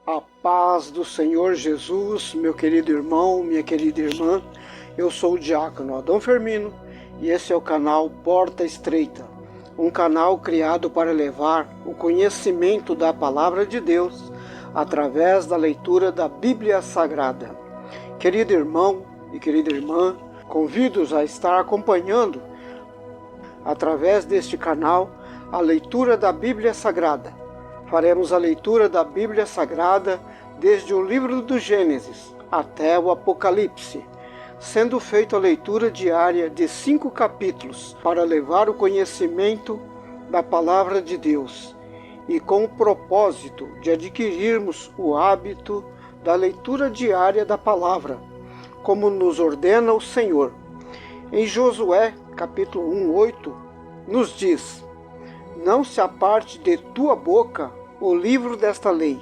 A paz do Senhor Jesus, meu querido irmão, minha querida irmã. Eu sou o diácono Adão Firmino e esse é o canal Porta Estreita, um canal criado para levar o conhecimento da Palavra de Deus através da leitura da Bíblia Sagrada. Querido irmão e querida irmã, convido-os a estar acompanhando através deste canal a leitura da Bíblia Sagrada. Faremos a leitura da Bíblia Sagrada desde o livro do Gênesis até o Apocalipse, sendo feita a leitura diária de 5 capítulos para levar o conhecimento da Palavra de Deus e com o propósito de adquirirmos o hábito da leitura diária da Palavra, como nos ordena o Senhor. Em Josué, capítulo 1:8, nos diz: não se aparte de tua boca o livro desta lei,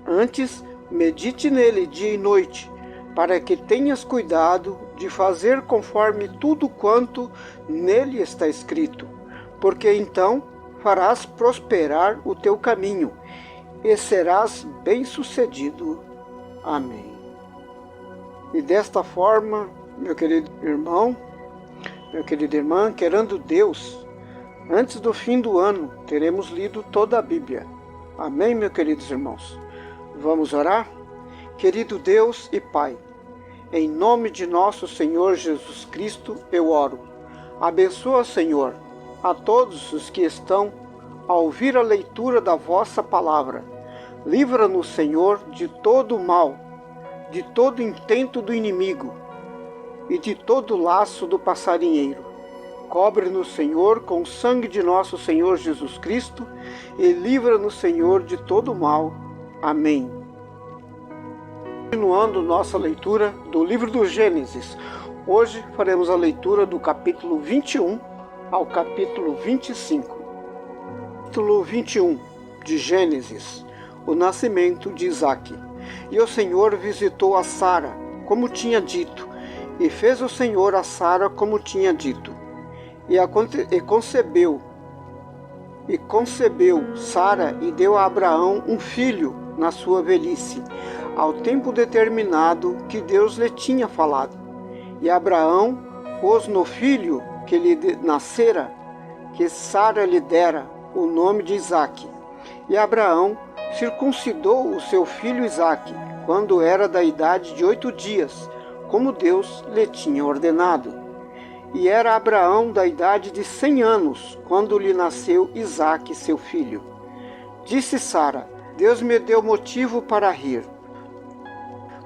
antes medite nele dia e noite, para que tenhas cuidado de fazer conforme tudo quanto nele está escrito, porque então farás prosperar o teu caminho e serás bem-sucedido. Amém. E desta forma, meu querido irmão, minha querida irmã, querendo Deus, antes do fim do ano, teremos lido toda a Bíblia. Amém, meus queridos irmãos? Vamos orar? Querido Deus e Pai, em nome de nosso Senhor Jesus Cristo, eu oro. Abençoa, Senhor, a todos os que estão a ouvir a leitura da vossa palavra. Livra-nos, Senhor, de todo o mal, de todo intento do inimigo e de todo laço do passarinheiro. Cobre-nos, Senhor, com o sangue de nosso Senhor Jesus Cristo e livra-nos, Senhor, de todo mal. Amém. Continuando nossa leitura do livro do Gênesis, hoje faremos a leitura do capítulo 21 ao capítulo 25. Capítulo 21 de Gênesis, o nascimento de Isaque. E o Senhor visitou a Sara, como tinha dito, e fez o Senhor a Sara como tinha dito. E concebeu Sara e deu a Abraão um filho na sua velhice, ao tempo determinado que Deus lhe tinha falado. E Abraão pôs no filho que lhe nascera, que Sara lhe dera, o nome de Isaque. E Abraão circuncidou o seu filho Isaque, quando era da idade de 8 dias, como Deus lhe tinha ordenado. E era Abraão da idade de 100 anos, quando lhe nasceu Isaque, seu filho. Disse Sara: Deus me deu motivo para rir.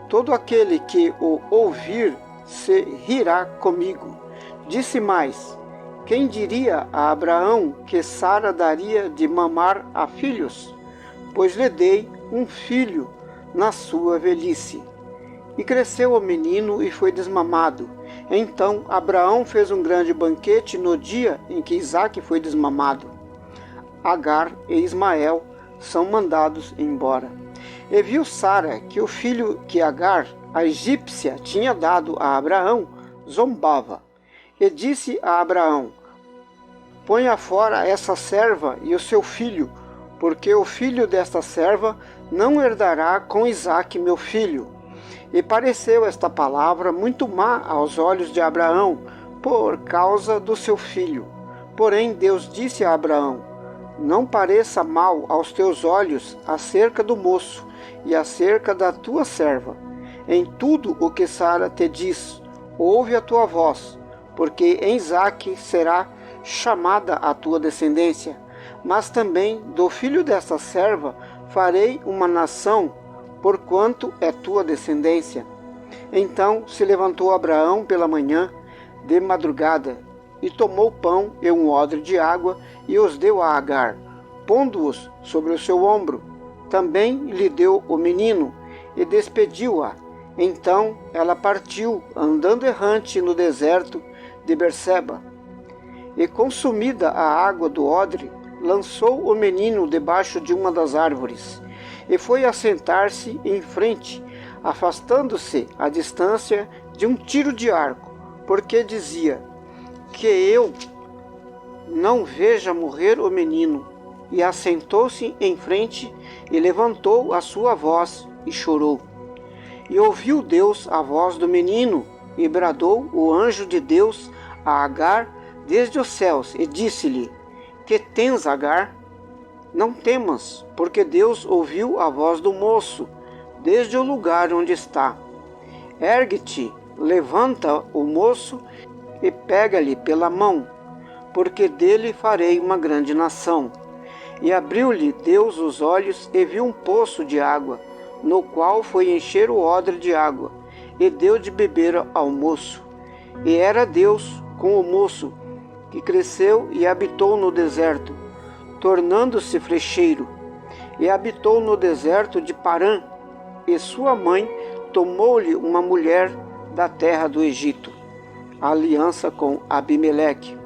Todo aquele que o ouvir se rirá comigo. Disse mais: quem diria a Abraão que Sara daria de mamar a filhos? Pois lhe dei um filho na sua velhice. E cresceu o menino e foi desmamado. Então Abraão fez um grande banquete no dia em que Isaque foi desmamado. Agar e Ismael são mandados embora. E viu Sara que o filho que Agar, a egípcia, tinha dado a Abraão, zombava. E disse a Abraão: ponha fora essa serva e o seu filho, porque o filho desta serva não herdará com Isaque meu filho. E pareceu esta palavra muito má aos olhos de Abraão, por causa do seu filho. Porém Deus disse a Abraão: não pareça mal aos teus olhos acerca do moço e acerca da tua serva. Em tudo o que Sara te diz, ouve a tua voz, porque em Isaque será chamada a tua descendência. Mas também do filho desta serva farei uma nação, porquanto é tua descendência. Então se levantou Abraão pela manhã, de madrugada, e tomou pão e um odre de água, e os deu a Agar, pondo-os sobre o seu ombro. Também lhe deu o menino, e despediu-a. Então ela partiu, andando errante no deserto de Berseba. E consumida a água do odre, lançou o menino debaixo de uma das árvores, e foi assentar-se em frente, afastando-se à distância de um tiro de arco, porque dizia: que eu não veja morrer o menino. e assentou-se em frente e levantou a sua voz e chorou. E ouviu Deus a voz do menino, e bradou o anjo de Deus a Agar desde os céus, e disse-lhe: Que tens, Agar? Não temas, porque Deus ouviu a voz do moço, desde o lugar onde está. Ergue-te, levanta o moço e pega-lhe pela mão, porque dele farei uma grande nação. E abriu-lhe Deus os olhos e viu um poço de água, no qual foi encher o odre de água, e deu de beber ao moço. E era Deus com o moço, que cresceu e habitou no deserto, tornando-se frecheiro, e habitou no deserto de Parã, e sua mãe tomou-lhe uma mulher da terra do Egito, a aliança com Abimeleque.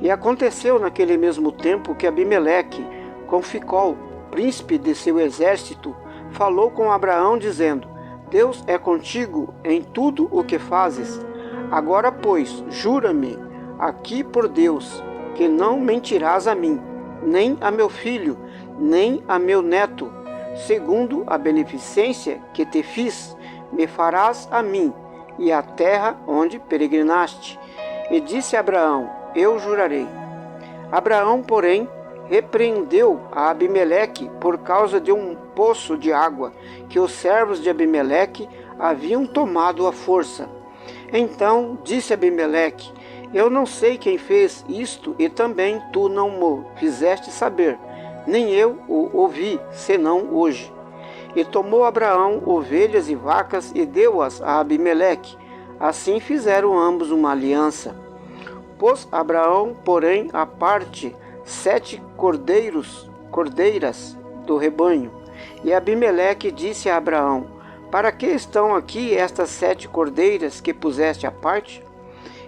E aconteceu naquele mesmo tempo que Abimeleque, com Ficol, príncipe de seu exército, falou com Abraão, dizendo: Deus é contigo em tudo o que fazes. Agora, pois, jura-me aqui por Deus, que não mentirás a mim, nem a meu filho, nem a meu neto, segundo a beneficência que te fiz, me farás a mim e à terra onde peregrinaste. E disse Abraão: Eu jurarei. Abraão, porém, repreendeu a Abimeleque por causa de um poço de água que os servos de Abimeleque haviam tomado à força. Então disse Abimeleque: Eu não sei quem fez isto, e também tu não mo fizeste saber, nem eu o ouvi, senão hoje. E tomou Abraão ovelhas e vacas e deu-as a Abimeleque. Assim fizeram ambos uma aliança. Pôs Abraão, porém, à parte 7 cordeiras do rebanho. E Abimeleque disse a Abraão: Para que estão aqui estas 7 cordeiras que puseste à parte?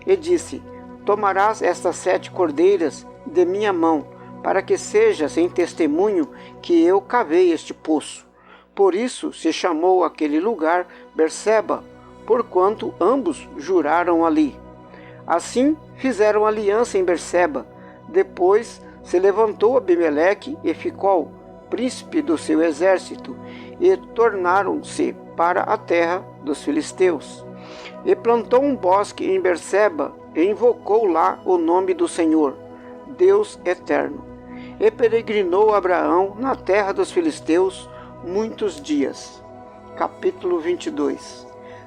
E disse: Tomarás estas 7 cordeiras de minha mão, para que sejas em testemunho que eu cavei este poço. Por isso se chamou aquele lugar Berseba, porquanto ambos juraram ali. Assim fizeram aliança em Berseba. Depois se levantou Abimeleque e Ficol, príncipe do seu exército, e tornaram-se para a terra dos filisteus. E plantou um bosque em Berseba, e invocou lá o nome do Senhor, Deus eterno. E peregrinou Abraão na terra dos filisteus muitos dias. Capítulo 22.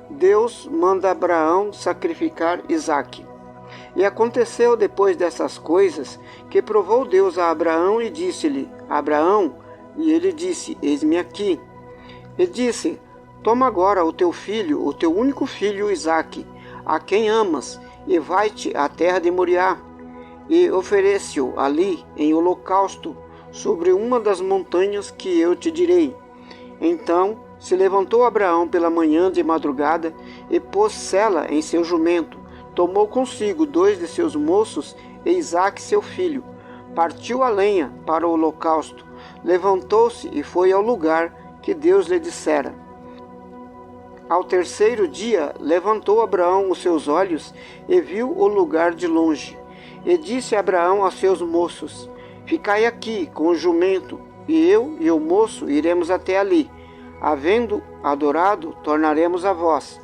Deus manda Abraão sacrificar Isaque. E aconteceu depois dessas coisas, que provou Deus a Abraão e disse-lhe: Abraão, e ele disse: Eis-me aqui. E disse: Toma agora o teu filho, o teu único filho Isaque, a quem amas, e vai-te à terra de Moriá, e oferece-o ali em holocausto sobre uma das montanhas que eu te direi. Então se levantou Abraão pela manhã de madrugada e pôs Sela em seu jumento. Tomou consigo 2 de seus moços e Isaque seu filho. Partiu a lenha para o holocausto. Levantou-se e foi ao lugar que Deus lhe dissera. Ao terceiro dia levantou Abraão os seus olhos e viu o lugar de longe. E disse Abraão aos seus moços: Ficai aqui com o jumento, e eu e o moço iremos até ali. Havendo adorado, tornaremos a vós.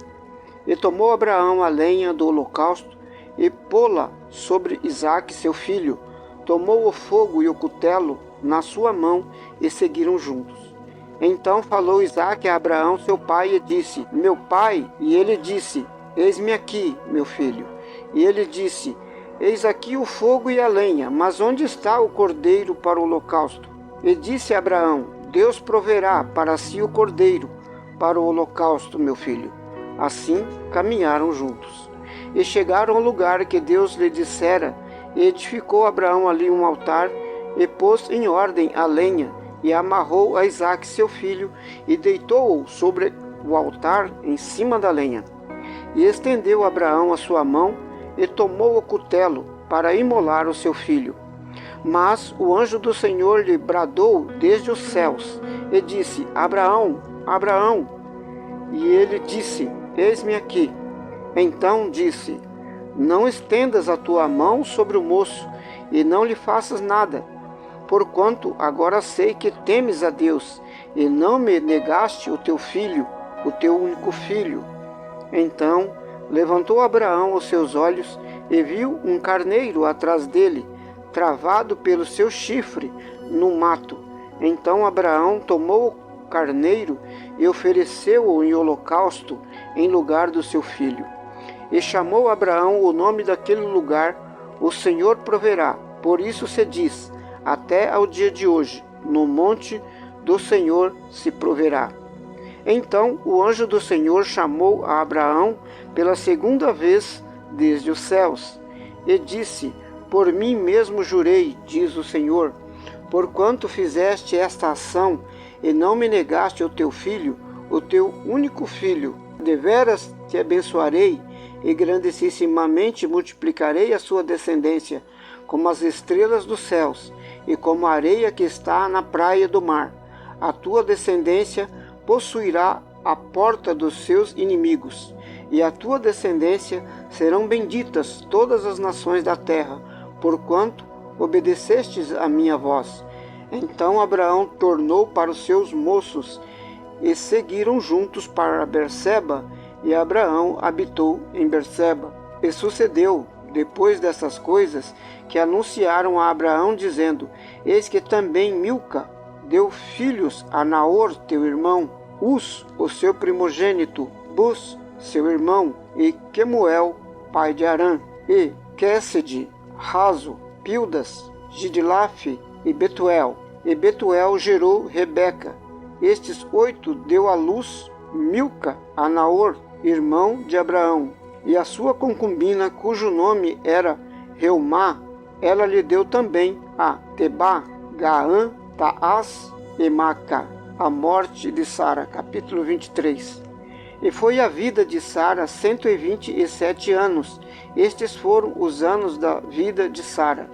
E tomou Abraão a lenha do holocausto e pô-la sobre Isaque seu filho. Tomou o fogo e o cutelo na sua mão e seguiram juntos. Então falou Isaque a Abraão seu pai e disse: Meu pai. E ele disse: Eis-me aqui, meu filho. E ele disse: Eis aqui o fogo e a lenha, mas onde está o cordeiro para o holocausto? E disse Abraão: Deus proverá para si o cordeiro para o holocausto, meu filho. Assim caminharam juntos. E chegaram ao lugar que Deus lhe dissera, e edificou Abraão ali um altar, e pôs em ordem a lenha, e amarrou a Isaque seu filho, e deitou-o sobre o altar em cima da lenha. E estendeu Abraão a sua mão, e tomou o cutelo para imolar o seu filho. Mas o anjo do Senhor lhe bradou desde os céus, e disse: Abraão, Abraão. E ele disse: Eis-me aqui. Então disse: Não estendas a tua mão sobre o moço, e não lhe faças nada, porquanto agora sei que temes a Deus, e não me negaste o teu filho, o teu único filho. Então levantou Abraão os seus olhos e viu um carneiro atrás dele, travado pelo seu chifre no mato. Então Abraão tomou o carneiro e ofereceu-o em holocausto em lugar do seu filho. E chamou Abraão o nome daquele lugar: O Senhor proverá. Por isso se diz, até ao dia de hoje, no monte do Senhor se proverá. Então o anjo do Senhor chamou a Abraão pela segunda vez desde os céus, e disse: Por mim mesmo jurei, diz o Senhor, porquanto fizeste esta ação, e não me negaste o teu filho, o teu único filho, deveras te abençoarei, e grandissimamente multiplicarei a sua descendência, como as estrelas dos céus, e como a areia que está na praia do mar. A tua descendência possuirá a porta dos seus inimigos, e a tua descendência serão benditas todas as nações da terra, porquanto obedecestes a minha voz. Então Abraão tornou para os seus moços, e seguiram juntos para Berseba, e Abraão habitou em Berseba. E sucedeu, depois dessas coisas, que anunciaram a Abraão, dizendo: Eis que também Milca deu filhos a Naor, teu irmão, Uz, o seu primogênito, Bus, seu irmão, e Quemuel, pai de Arã, e Quésede, Razo, Pildas, Gidlaf e Betuel. E Betuel gerou Rebeca. Estes 8 deu à luz Milca a Naor, irmão de Abraão, e a sua concubina, cujo nome era Reumá, ela lhe deu também a Tebá, Gaã, Taás e Maca. A morte de Sara, capítulo 23. E foi a vida de Sara 127 anos. Estes foram os anos da vida de Sara.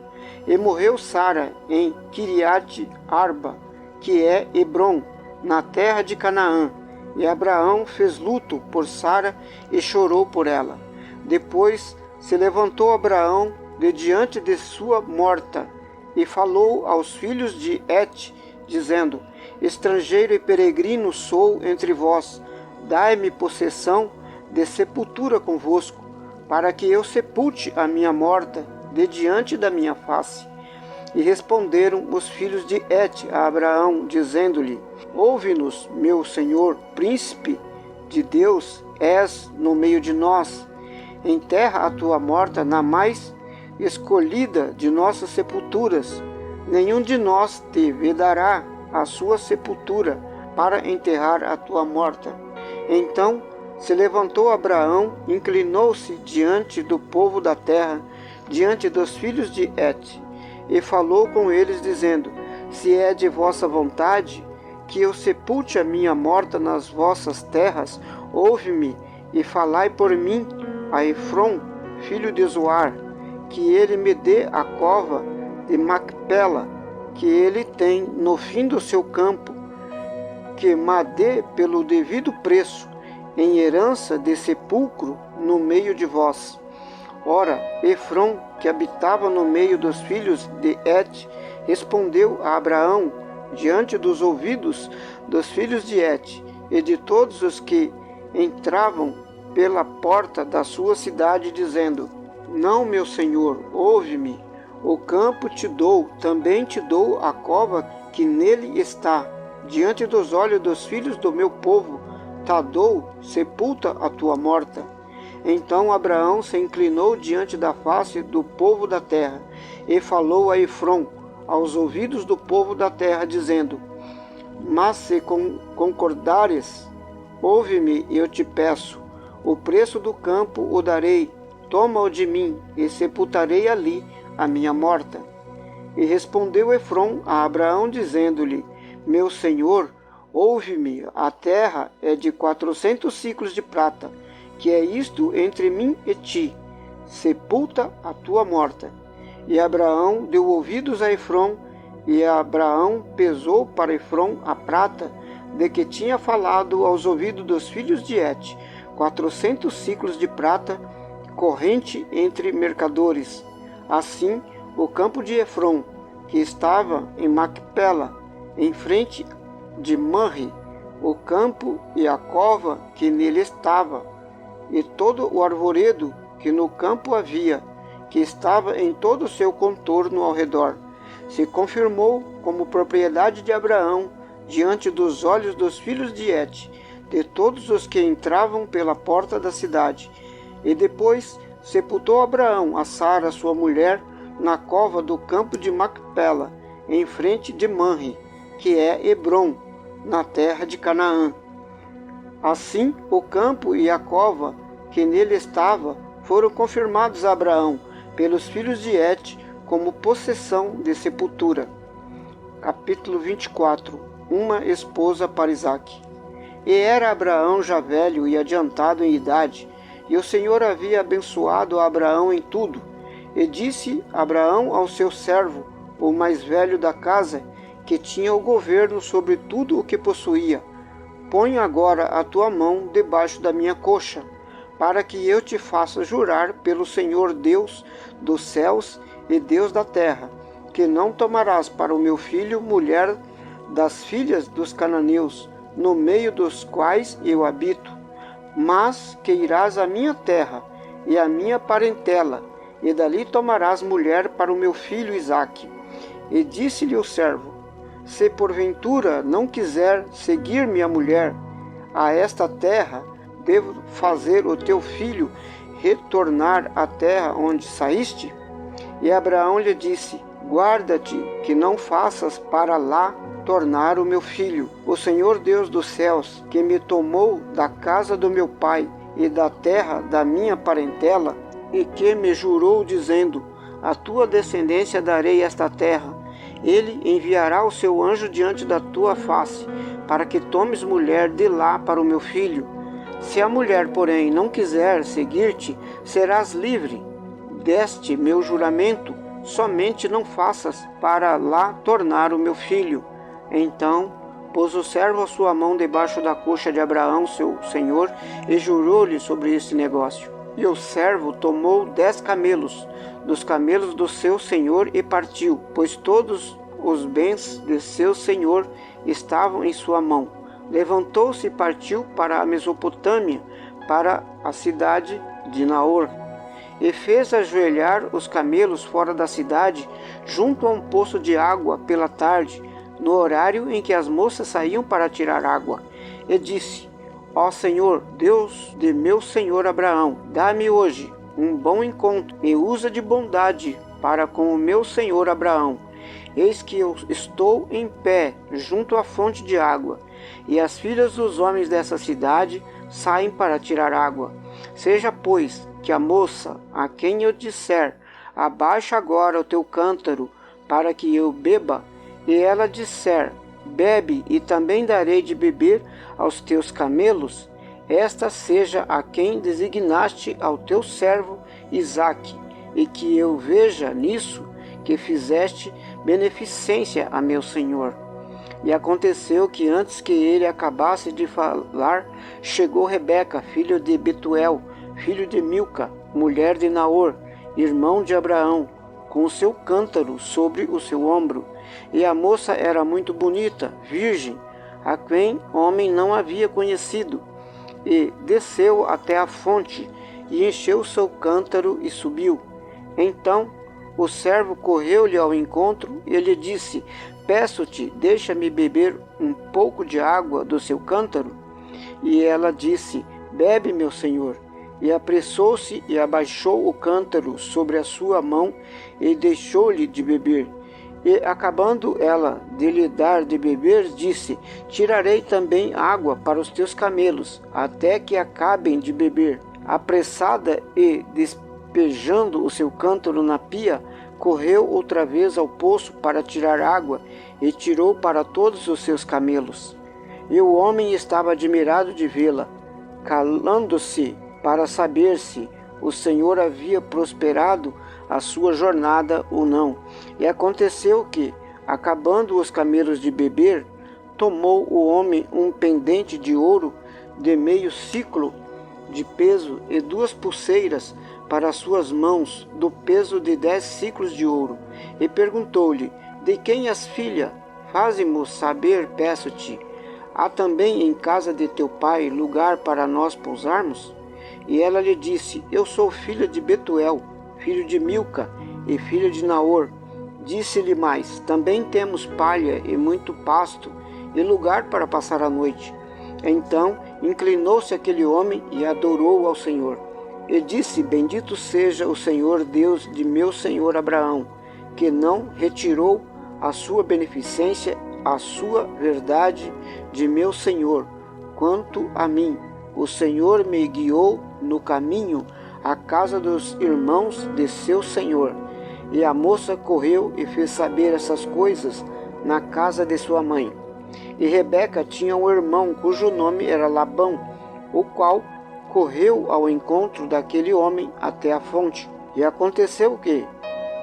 E morreu Sara em Kiriat Arba, que é Hebrom, na terra de Canaã. E Abraão fez luto por Sara e chorou por ela. Depois se levantou Abraão de diante de sua morta e falou aos filhos de Et, dizendo: Estrangeiro e peregrino sou entre vós, dai-me possessão de sepultura convosco, para que eu sepulte a minha morta de diante da minha face. E responderam os filhos de Et a Abraão, dizendo-lhe: Ouve-nos, meu senhor, príncipe de Deus és no meio de nós. Enterra a tua morta na mais escolhida de nossas sepulturas. Nenhum de nós te vedará a sua sepultura para enterrar a tua morta. Então se levantou Abraão, inclinou-se diante do povo da terra, diante dos filhos de Et, e falou com eles, dizendo: Se é de vossa vontade que eu sepulte a minha morta nas vossas terras, ouve-me e falai por mim a Efrom, filho de Zoar, que ele me dê a cova de Macpela, que ele tem no fim do seu campo, que me dê pelo devido preço, em herança de sepulcro no meio de vós. Ora, Efrom, que habitava no meio dos filhos de Et, respondeu a Abraão diante dos ouvidos dos filhos de Et e de todos os que entravam pela porta da sua cidade, dizendo: Não, meu senhor, ouve-me. O campo te dou, também te dou a cova que nele está. Diante dos olhos dos filhos do meu povo, te dou, sepulta a tua morta. Então Abraão se inclinou diante da face do povo da terra, e falou a Efrom, aos ouvidos do povo da terra, dizendo: Mas se concordares, ouve-me, eu te peço, o preço do campo o darei, toma-o de mim, e sepultarei ali a minha morta. E respondeu Efrom a Abraão, dizendo-lhe: Meu senhor, ouve-me, a terra é de 400 siclos de prata, que é isto entre mim e ti, sepulta a tua morta. E Abraão deu ouvidos a Efrom, e Abraão pesou para Efrom a prata de que tinha falado aos ouvidos dos filhos de Et, 400 siclos de prata, corrente entre mercadores. Assim, o campo de Efrom, que que estava em Macpela, em frente de Manre, o campo e a cova que nele estava, e todo o arvoredo que no campo havia, que estava em todo o seu contorno ao redor, se confirmou como propriedade de Abraão diante dos olhos dos filhos de Et, de todos os que entravam pela porta da cidade. E depois sepultou Abraão a Sara, sua mulher, na cova do campo de Macpela, em frente de Manre, que é Hebrom, na terra de Canaã. Assim, o campo e a cova que nele estava foram confirmados a Abraão pelos filhos de Et como possessão de sepultura. Capítulo 24. Uma esposa para Isaque. E era Abraão já velho e adiantado em idade, e o Senhor havia abençoado a Abraão em tudo. E disse Abraão ao seu servo, o mais velho da casa, que tinha o governo sobre tudo o que possuía: põe agora a tua mão debaixo da minha coxa, para que eu te faça jurar pelo Senhor Deus dos céus e Deus da terra, que não tomarás para o meu filho mulher das filhas dos cananeus, no meio dos quais eu habito, mas que irás à minha terra e à minha parentela, e dali tomarás mulher para o meu filho Isaque. E disse-lhe o servo: se porventura não quiser seguir-me a mulher a esta terra, devo fazer o teu filho retornar à terra onde saíste? E Abraão lhe disse: guarda-te que não faças para lá tornar o meu filho. O Senhor Deus dos céus, que me tomou da casa do meu pai e da terra da minha parentela, e que me jurou dizendo: a tua descendência darei esta terra, ele enviará o seu anjo diante da tua face, para que tomes mulher de lá para o meu filho. Se a mulher, porém, não quiser seguir-te, serás livre deste meu juramento, somente não faças para lá tornar o meu filho. Então pôs o servo a sua mão debaixo da coxa de Abraão, seu senhor, e jurou-lhe sobre este negócio. E o servo tomou 10 camelos, dos camelos do seu senhor, e partiu, pois todos os bens de seu senhor estavam em sua mão. Levantou-se e partiu para a Mesopotâmia, para a cidade de Naor. E fez ajoelhar os camelos fora da cidade, junto a um poço de água, pela tarde, no horário em que as moças saíam para tirar água. E disse: ó Senhor, Deus de meu senhor Abraão, dá-me hoje um bom encontro, e usa de bondade para com o meu senhor Abraão. Eis que eu estou em pé junto à fonte de água, e as filhas dos homens dessa cidade saem para tirar água. Seja, pois, que a moça, a quem eu disser: abaixa agora o teu cântaro, para que eu beba, e ela disser: bebe, e também darei de beber aos teus camelos, esta seja a quem designaste ao teu servo Isaque, e que eu veja nisso que fizeste beneficência a meu senhor. E aconteceu que antes que ele acabasse de falar, chegou Rebeca, filho de Betuel, filho de Milca, mulher de Naor, irmão de Abraão, com o seu cântaro sobre o seu ombro. E a moça era muito bonita, virgem, a quem homem não havia conhecido. E desceu até a fonte, e encheu o seu cântaro e subiu. Então o servo correu-lhe ao encontro e lhe disse: peço-te, deixa-me beber um pouco de água do seu cântaro. E ela disse: bebe, meu senhor. E apressou-se e abaixou o cântaro sobre a sua mão e deixou-lhe de beber. E acabando ela de lhe dar de beber, disse: tirarei também água para os teus camelos, até que acabem de beber. Apressada e despejando o seu cântaro na pia, correu outra vez ao poço para tirar água, e tirou para todos os seus camelos. E o homem estava admirado de vê-la, calando-se para saber se o Senhor havia prosperado a sua jornada ou não. E aconteceu que, acabando os camelos de beber, tomou o homem um pendente de ouro de meio siclo de peso e 2 pulseiras para as suas mãos, do peso de 10 siclos de ouro. E perguntou-lhe: de quem és filha? Faze-mo saber, peço-te. Há também em casa de teu pai lugar para nós pousarmos? E ela lhe disse: Eu sou filha de Betuel, filho de Milca e filha de Naor. Disse-lhe mais: Também temos palha e muito pasto e lugar para passar a noite. Então inclinou-se aquele homem e adorou ao Senhor. E disse: Bendito seja o Senhor Deus de meu senhor Abraão, que não retirou a sua beneficência, a sua verdade de meu senhor. Quanto a mim, o Senhor me guiou no caminho à casa dos irmãos de seu senhor. E a moça correu e fez saber essas coisas na casa de sua mãe. E Rebeca tinha um irmão cujo nome era Labão, o qual correu ao encontro daquele homem até a fonte. E aconteceu que,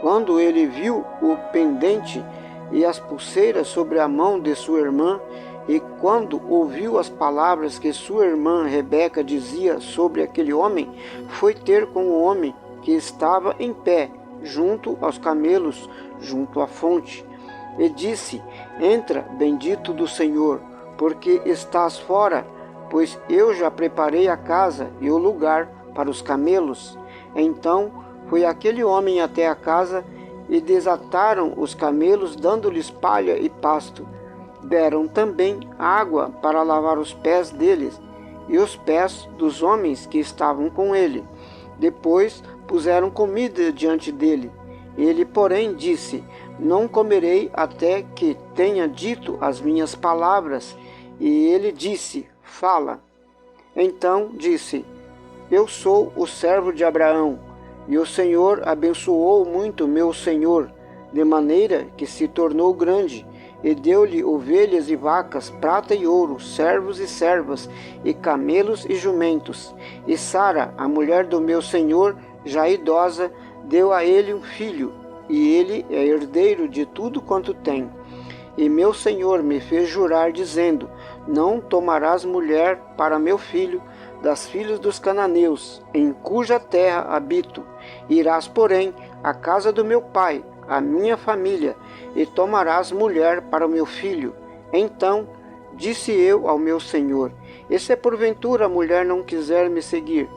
quando ele viu o pendente e as pulseiras sobre a mão de sua irmã, e quando ouviu as palavras que sua irmã Rebeca dizia sobre aquele homem, foi ter com o homem que estava em pé, junto aos camelos, junto à fonte. E disse: Entra, bendito do Senhor, porque estás fora, pois eu já preparei a casa e o lugar para os camelos. Então foi aquele homem até a casa e desataram os camelos, dando-lhes palha e pasto. Deram também água para lavar os pés deles e os pés dos homens que estavam com ele. Depois puseram comida diante dele. Ele, porém, disse: Não comerei até que tenha dito as minhas palavras. E ele disse: Fala. Então disse: Eu sou o servo de Abraão, e o Senhor abençoou muito meu senhor, de maneira que se tornou grande, e deu-lhe ovelhas e vacas, prata e ouro, servos e servas, e camelos e jumentos. E Sara, a mulher do meu senhor, já idosa, deu a ele um filho, e ele é herdeiro de tudo quanto tem. E meu senhor me fez jurar, dizendo: Não tomarás mulher para meu filho das filhas dos cananeus, em cuja terra habito. Irás, porém, à casa do meu pai, à minha família, e tomarás mulher para o meu filho. Então disse eu ao meu senhor: E se porventura a mulher não quiser me seguir?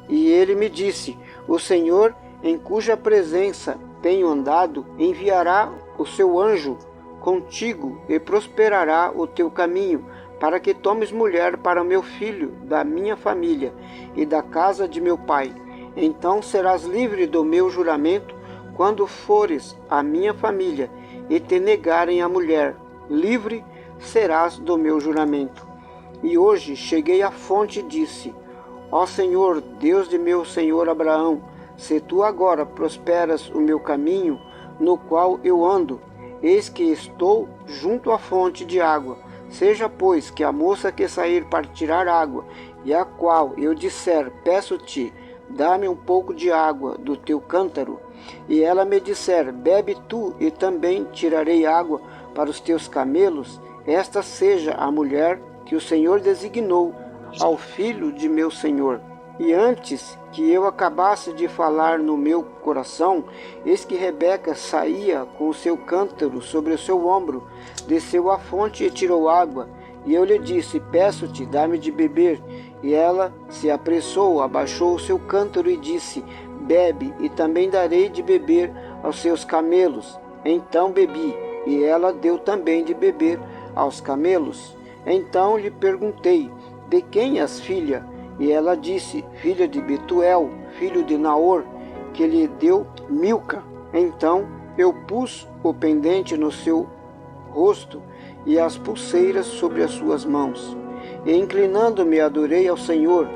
E ele me disse: O Senhor, em cuja presença tenho andado, enviará o seu anjo contigo e prosperará o teu caminho, para que tomes mulher para meu filho da minha família e da casa de meu pai. Então serás livre do meu juramento quando fores à minha família e te negarem a mulher. Livre serás do meu juramento. E hoje cheguei à fonte e disse: Ó Senhor, Deus de meu senhor Abraão, se tu agora prosperas o meu caminho, no qual eu ando, eis que estou junto à fonte de água. Seja, pois, que a moça que sair para tirar água, e a qual eu disser: Peço-te, dá-me um pouco de água do teu cântaro, e ela me disser: Bebe tu, e também tirarei água para os teus camelos, esta seja a mulher que o Senhor designou ao filho de meu senhor. E antes que eu acabasse de falar no meu coração, eis que Rebeca saía com o seu cântaro sobre o seu ombro, desceu à fonte e tirou água. E eu lhe disse: Peço-te, dá-me de beber. E ela se apressou, abaixou o seu cântaro e disse: Bebe, e também darei de beber aos seus camelos. Então bebi, e ela deu também de beber aos camelos. Então lhe perguntei: De quem és filha? E ela disse: Filha de Betuel, filho de Naor, que lhe deu Milca. Então eu pus o pendente no seu rosto e as pulseiras sobre as suas mãos. E inclinando-me adorei ao Senhor,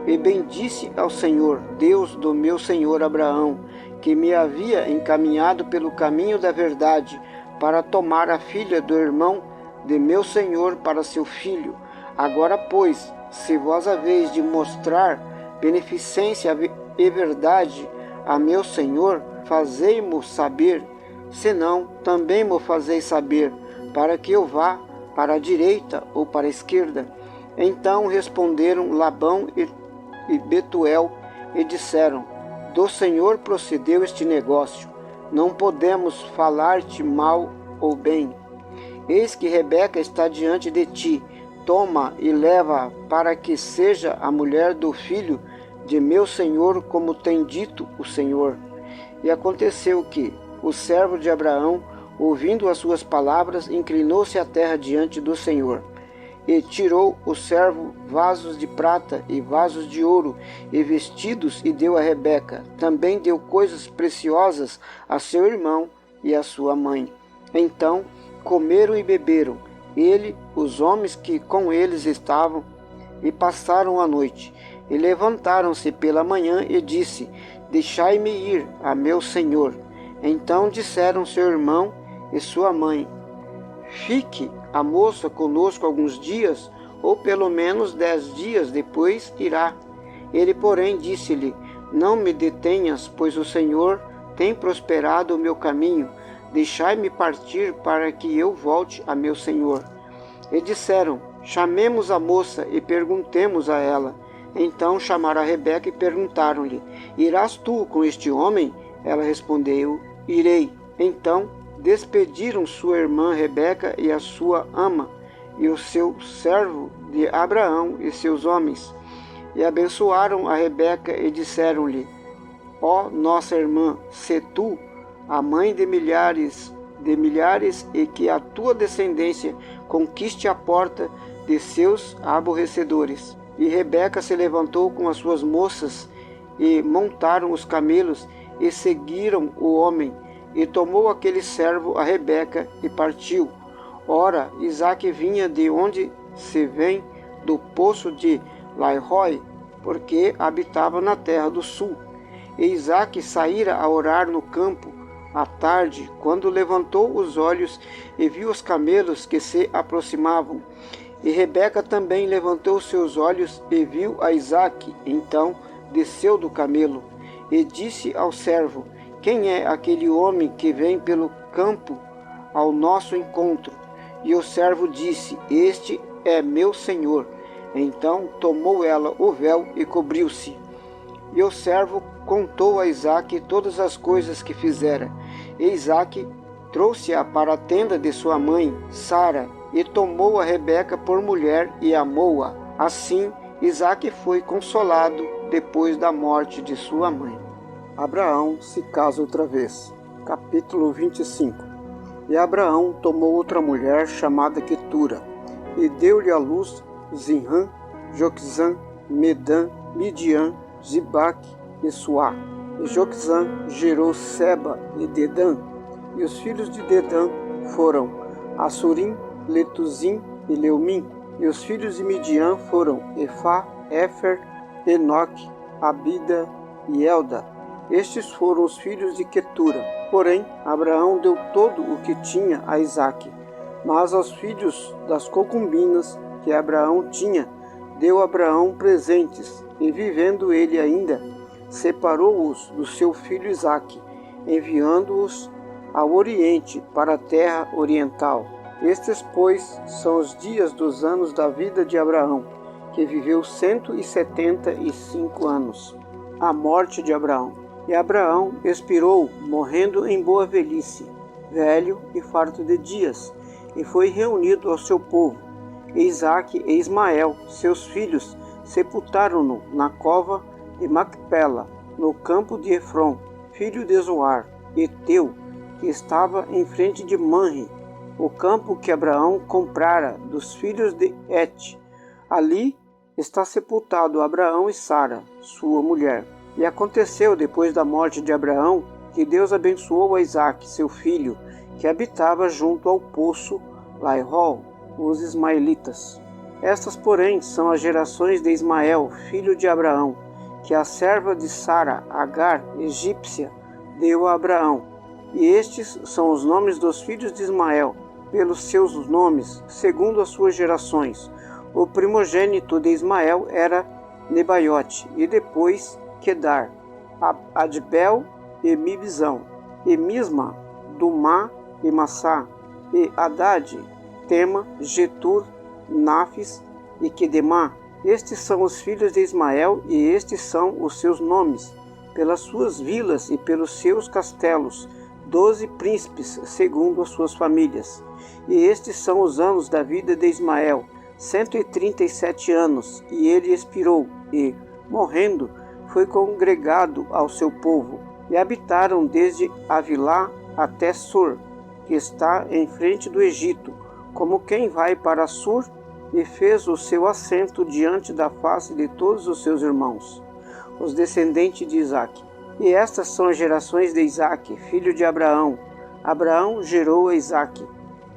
e bendisse ao Senhor, Deus do meu senhor Abraão, que me havia encaminhado pelo caminho da verdade, para tomar a filha do irmão de meu senhor para seu filho. Agora, pois, se vós haveis de mostrar beneficência e verdade a meu senhor, fazei-mo saber, senão também mo fazeis saber, para que eu vá para a direita ou para a esquerda. Então responderam Labão e Betuel e disseram: Do Senhor procedeu este negócio, não podemos falar-te mal ou bem? Eis que Rebeca está diante de ti, toma e leva para que seja a mulher do filho de meu senhor, como tem dito o Senhor. E aconteceu que o servo de Abraão, ouvindo as suas palavras, inclinou-se à terra diante do Senhor. E tirou o servo vasos de prata e vasos de ouro e vestidos e deu a Rebeca. Também deu coisas preciosas a seu irmão e a sua mãe. Então comeram e beberam, ele, os homens que com eles estavam, e passaram a noite. E levantaram-se pela manhã e disse: Deixai-me ir a meu senhor. Então disseram seu irmão e sua mãe: Fique a moça conosco alguns dias, ou pelo menos 10 dias, depois irá. Ele, porém, disse-lhe: Não me detenhas, pois o Senhor tem prosperado o meu caminho. Deixai-me partir para que eu volte a meu senhor. E disseram: Chamemos a moça e perguntemos a ela. Então chamaram a Rebeca e perguntaram-lhe: Irás tu com este homem? Ela respondeu: Irei. Então despediram sua irmã Rebeca e a sua ama, e o seu servo de Abraão e seus homens. E abençoaram a Rebeca e disseram-lhe: Ó nossa irmã, se tu, a mãe de milhares, e que a tua descendência conquiste a porta de seus aborrecedores. E Rebeca se levantou com as suas moças, e montaram os camelos, e seguiram o homem, e tomou aquele servo a Rebeca, e partiu. Ora, Isaque vinha de onde se vem, do poço de Lai-roi, porque habitava na terra do sul. E Isaque saíra a orar no campo, à tarde, quando levantou os olhos e viu os camelos que se aproximavam. E Rebeca também levantou seus olhos e viu a Isaque. Então desceu do camelo e disse ao servo: Quem é aquele homem que vem pelo campo ao nosso encontro? E o servo disse: Este é meu senhor. Então tomou ela o véu e cobriu-se. E o servo contou a Isaque todas as coisas que fizera. E Isaque trouxe-a para a tenda de sua mãe, Sara, e tomou a Rebeca por mulher e amou-a. Assim, Isaque foi consolado depois da morte de sua mãe. Abraão se casa outra vez. Capítulo 25. E Abraão tomou outra mulher chamada Quetura, e deu-lhe à luz Zinrã, Joquizã, Medã, Midian, Zibaque e Suá. E Joquizã gerou Seba e Dedã. E os filhos de Dedã foram Assurim, Letuzim e Leumim. E os filhos de Midian foram Efá, Éfer, Enoque, Abida e Elda. Estes foram os filhos de Quetura. Porém, Abraão deu todo o que tinha a Isaque. Mas aos filhos das concubinas que Abraão tinha, deu Abraão presentes. E vivendo ele ainda, separou-os do seu filho Isaque, enviando-os ao oriente, para a terra oriental. Estes, pois, são os dias dos anos da vida de Abraão, que viveu 175 anos. A morte de Abraão. E Abraão expirou, morrendo em boa velhice, velho e farto de dias, e foi reunido ao seu povo. E Isaque e Ismael, seus filhos, sepultaram-no na cova de Macpela, no campo de Efron, filho de Zoar, Eteu, que estava em frente de Manre, o campo que Abraão comprara dos filhos de Et. Ali está sepultado Abraão e Sara, sua mulher. E aconteceu, depois da morte de Abraão, que Deus abençoou a Isaque, seu filho, que habitava junto ao poço Lai-roi, os ismaelitas. Estas, porém, são as gerações de Ismael, filho de Abraão, que a serva de Sara, Agar, egípcia, deu a Abraão. E estes são os nomes dos filhos de Ismael, pelos seus nomes, segundo as suas gerações. O primogênito de Ismael era Nebaiote, e depois Quedar, Adbel e Mibzão, e Misma, Dumá e Massá, e Haddad, Tema, Getur, Nafis e Quedemá. Estes são os filhos de Ismael, e estes são os seus nomes, pelas suas vilas e pelos seus castelos, 12 príncipes, segundo as suas famílias. E estes são os anos da vida de Ismael, 137 anos, e ele expirou, e, morrendo, foi congregado ao seu povo, e habitaram desde Avilá até Sur, que está em frente do Egito, como quem vai para Sur, e fez o seu assento diante da face de todos os seus irmãos, os descendentes de Isaque. E estas são as gerações de Isaque, filho de Abraão. Abraão gerou a Isaque.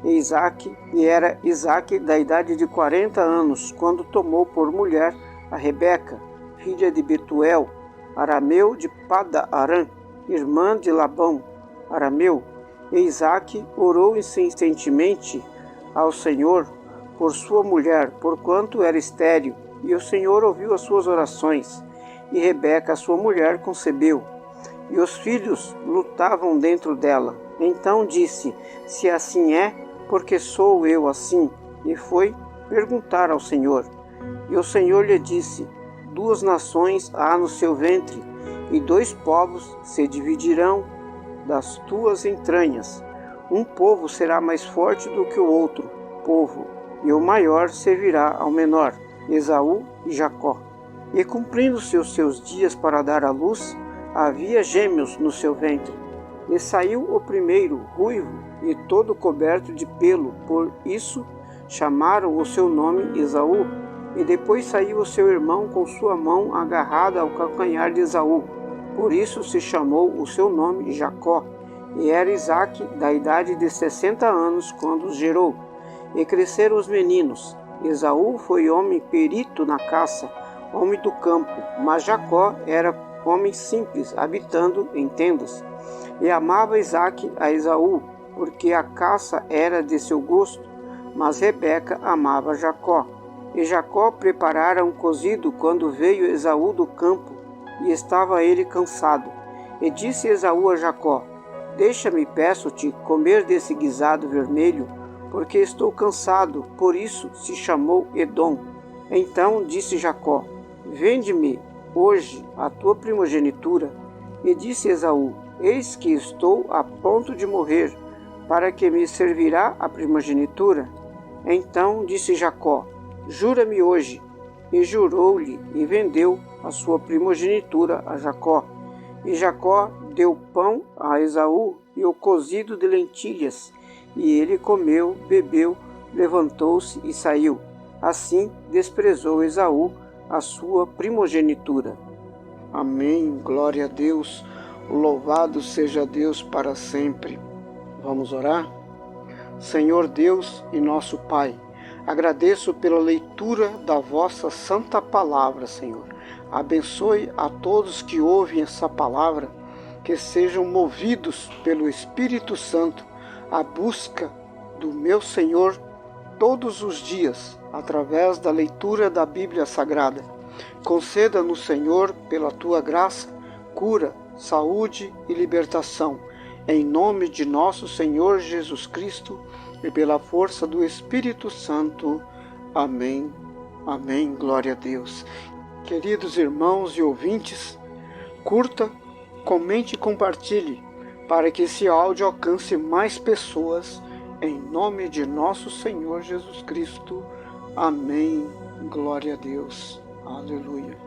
E era Isaque da idade de 40 anos, quando tomou por mulher a Rebeca, filha de Betuel, arameu de Pada-Arã, irmã de Labão, arameu. E Isaque orou insistentemente ao Senhor por sua mulher, porquanto era estéril, e o Senhor ouviu as suas orações. E Rebeca, sua mulher, concebeu, e os filhos lutavam dentro dela. Então disse: se assim é, porque sou eu assim? E foi perguntar ao Senhor. E o Senhor lhe disse: 2 nações há no seu ventre, e 2 povos se dividirão das tuas entranhas. Um povo será mais forte do que o outro povo, e o maior servirá ao menor, Esaú e Jacó. E cumprindo-se os seus dias para dar à luz, havia gêmeos no seu ventre. E saiu o primeiro, ruivo e todo coberto de pelo, por isso chamaram o seu nome Esaú. E depois saiu o seu irmão com sua mão agarrada ao calcanhar de Esaú, por isso se chamou o seu nome Jacó. E era Isaque da idade de 60 anos quando os gerou. E cresceram os meninos. Esaú foi homem perito na caça, homem do campo, mas Jacó era homem simples, habitando em tendas. E amava Isaque a Esaú, porque a caça era de seu gosto, mas Rebeca amava Jacó. E Jacó preparara um cozido quando veio Esaú do campo, e estava ele cansado. E disse Esaú a Jacó: deixa-me, peço-te, comer desse guisado vermelho, porque estou cansado. Por isso se chamou Edom. Então disse Jacó: vende-me hoje a tua primogenitura. E disse Esaú: eis que estou a ponto de morrer, para que me servirá a primogenitura? Então disse Jacó: jura-me hoje. E jurou-lhe, e vendeu a sua primogenitura a Jacó. E Jacó deu pão a Esaú e o cozido de lentilhas, e ele comeu, bebeu, levantou-se e saiu. Assim desprezou Esaú a sua primogenitura. Amém. Glória a Deus. Louvado seja Deus para sempre. Vamos orar? Senhor Deus e nosso Pai, agradeço pela leitura da vossa santa palavra, Senhor. Abençoe a todos que ouvem essa palavra, que sejam movidos pelo Espírito Santo à busca do meu Senhor todos os dias, através da leitura da Bíblia Sagrada. Conceda-nos, Senhor, pela tua graça, cura, saúde e libertação. Em nome de nosso Senhor Jesus Cristo e pela força do Espírito Santo. Amém. Amém. Glória a Deus. Queridos irmãos e ouvintes, curta, comente e compartilhe para que esse áudio alcance mais pessoas. Em nome de nosso Senhor Jesus Cristo. Amém. Glória a Deus. Aleluia.